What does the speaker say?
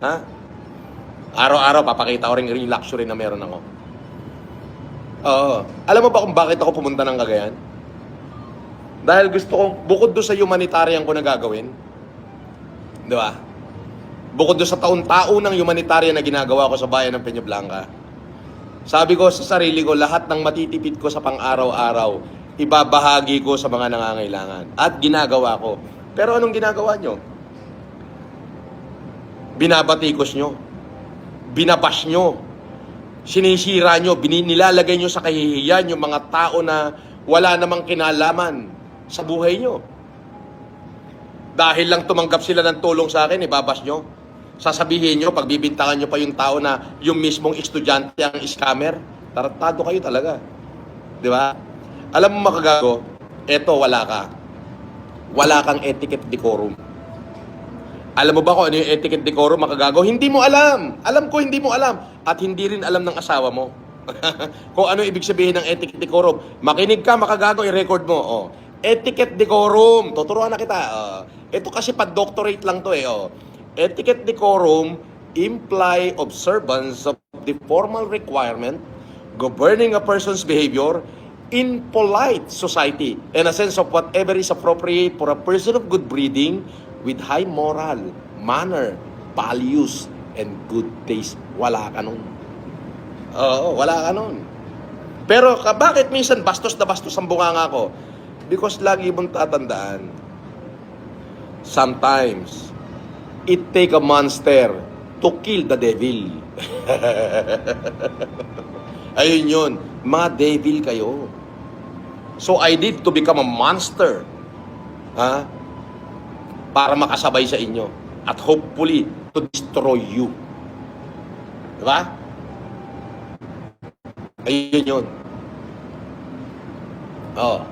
Ha? Araw-araw, papakita ko rin yung luxury na meron ako. Oo. Alam mo ba kung bakit ako pumunta ng Cagayan? Dahil gusto kong, bukod doon sa humanitarian ko na gagawin, di ba? Bukod doon sa taon-taon ng humanitarian na ginagawa ko sa bayan ng Peñablanca, sabi ko sa sarili ko, lahat ng matitipid ko sa pang-araw-araw, ibabahagi ko sa mga nangangailangan. At ginagawa ko. Pero anong ginagawa nyo? Binabatikos nyo. Binabash nyo. Sinisira nyo. Nilalagay nyo sa kahihiyan yung mga tao na wala namang kinalaman sa buhay nyo. Dahil lang tumanggap sila ng tulong sa akin, ibabash nyo. Sasabihin nyo, pagbibintangan nyo pa yung tao na yung mismong estudyante ang scammer. Tarantado kayo talaga. Di ba? Alam mo makagago, eto wala ka. Wala kang etiquette decorum. Alam mo ba kung ano yung etiquette decorum, makagago? Hindi mo alam. Alam ko hindi mo alam. At hindi rin alam ng asawa mo. Kung ano ibig sabihin ng etiquette decorum. Makinig ka, makagago, i-record mo. Oh. Etiquette decorum. Tuturuan na kita. Ito kasi pa-doctorate lang to eh. Oh. Etiquette decorum imply observance of the formal requirement governing a person's behavior in polite society and a sense of whatever is appropriate for a person of good breeding with high moral, manner, values, and good taste. Wala ka nun. Oo, wala ka nun. Pero bakit minsan bastos na bastos ang bunganga ko? Because lagi mong tatandaan, sometimes, it take a monster to kill the devil. Ayun yun. Mga devil kayo. So I need to become a monster. Ha? Para makasabay sa inyo. At hopefully, to destroy you. Diba? Ayun yun. Oh.